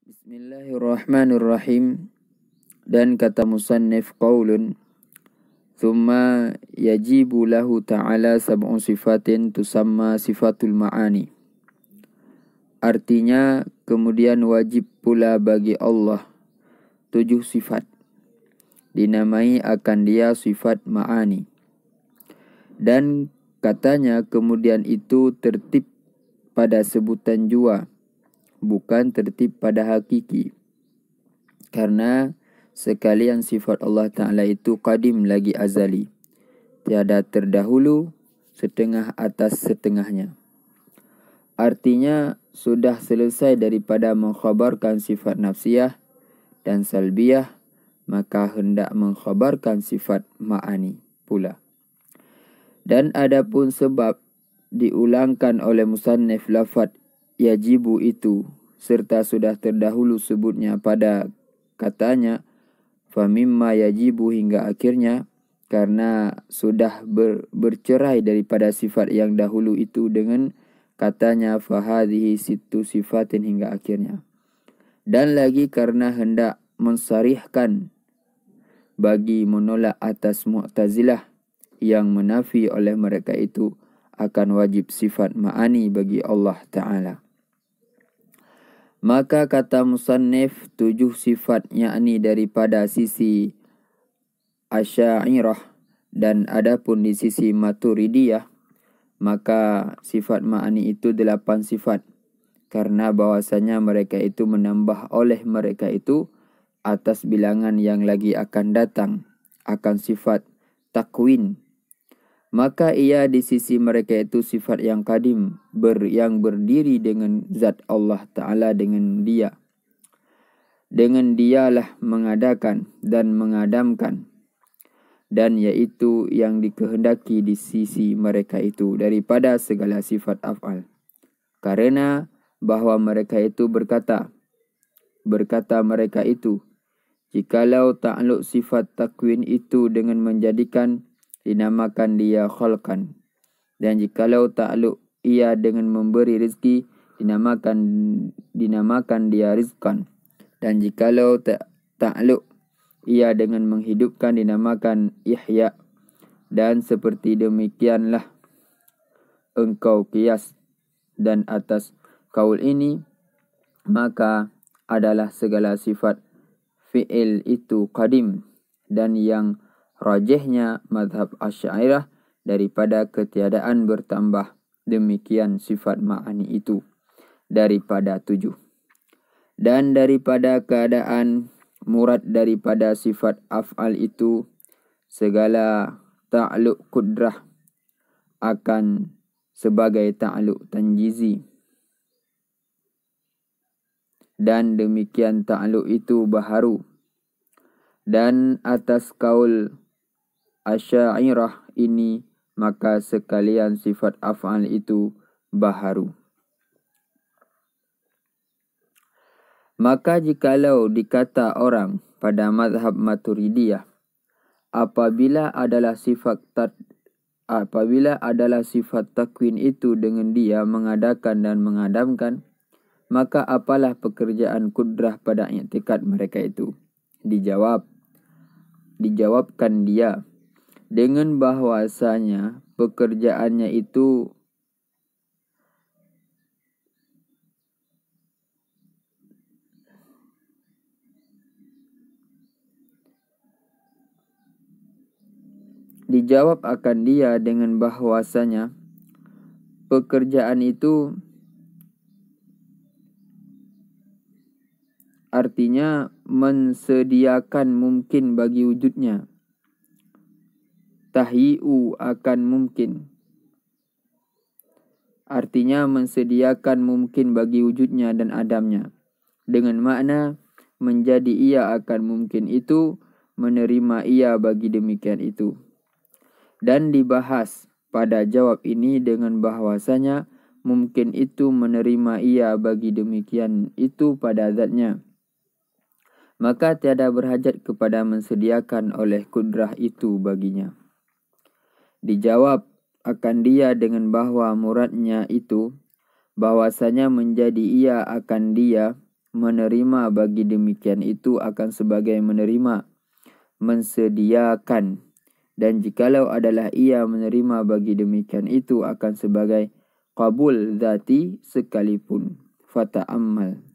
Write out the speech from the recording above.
Bismillahirrahmanirrahim. Dan kata musannif qaulun thumma yajibu lahu ta'ala sab'un sifatin tusamma sifatul ma'ani. Artinya kemudian wajib pula bagi Allah 7 sifat, dinamai akan dia sifat ma'ani. Dan katanya kemudian itu tertib pada sebutan jua, bukan tertib pada hakiki. Karena sekalian sifat Allah Ta'ala itu qadim lagi azali, tiada terdahulu, setengah atas setengahnya. Artinya sudah selesai daripada mengkhabarkan sifat nafsiyah dan salbiyah, maka hendak mengkhabarkan sifat ma'ani pula. Dan adapun sebab diulangkan oleh musannif lafaz yajibu itu, serta sudah terdahulu sebutnya pada katanya famimma yajibu hingga akhirnya, karena sudah bercerai daripada sifat yang dahulu itu dengan katanya fahadhihi sittu sifatin hingga akhirnya. Dan lagi karena hendak mensarihkan bagi menolak atas Mu'tazilah yang menafi oleh mereka itu akan wajib sifat ma'ani bagi Allah Ta'ala. Maka kata musannif 7 sifat, yakni daripada sisi Asy'ariyah dan adapun di sisi Maturidiyah, maka sifat ma'ani itu 8 sifat. Karena bahwasanya mereka itu menambah oleh mereka itu atas bilangan yang lagi akan datang akan sifat takwin. Maka ia di sisi mereka itu sifat yang qadim, yang berdiri dengan zat Allah Ta'ala, dengan dia. Dengan dialah mengadakan dan mengadamkan. Dan yaitu yang dikehendaki di sisi mereka itu daripada segala sifat af'al. Karena bahwa mereka itu berkata mereka itu, jikalau ta'aluk sifat takwin itu dengan menjadikan, dinamakan dia khalqan. Dan jikalau ta'aluk ia dengan memberi rezeki, dinamakan dia rizqan. Dan jikalau ta'aluk ia dengan menghidupkan, dinamakan ihya. Dan seperti demikianlah engkau qiyas. Dan atas kaul ini maka adalah segala sifat fi'il itu qadim, dan yang rajihnya mazhab Asy'ariyah daripada ketiadaan bertambah demikian sifat ma'ani itu daripada 7. Dan daripada keadaan murad daripada sifat af'al itu segala ta'aluk kudrah akan sebagai ta'aluk tanjizi. Dan demikian ta'aluk itu baharu. Dan atas kaul Asy'ariyah ini maka sekalian sifat af'al itu baharu. Maka jikalau dikata orang pada mazhab Maturidiyah, apabila adalah sifat takwin itu dengan dia mengadakan dan mengadamkan, maka apalah pekerjaan kudrah pada i'tikad mereka itu? Dijawabkan dia dengan bahwasanya pekerjaannya itu pekerjaan itu artinya mensediakan mungkin bagi wujudnya. Tahyi'u akan mungkin, artinya mensediakan mungkin bagi wujudnya dan adamnya. Dengan makna menjadi ia akan mungkin itu, menerima ia bagi demikian itu. Dan dibahas pada jawab ini dengan bahwasanya mungkin itu menerima ia bagi demikian itu pada zatnya. Maka tiada berhajat kepada mensediakan oleh kudrah itu baginya. Dijawab akan dia dengan bahwa muradnya itu bahwasanya menjadi ia akan dia menerima bagi demikian itu akan sebagai menerima, mensediakan. Dan jikalau adalah ia menerima bagi demikian itu akan sebagai qabul zati sekalipun. Fata'ammal.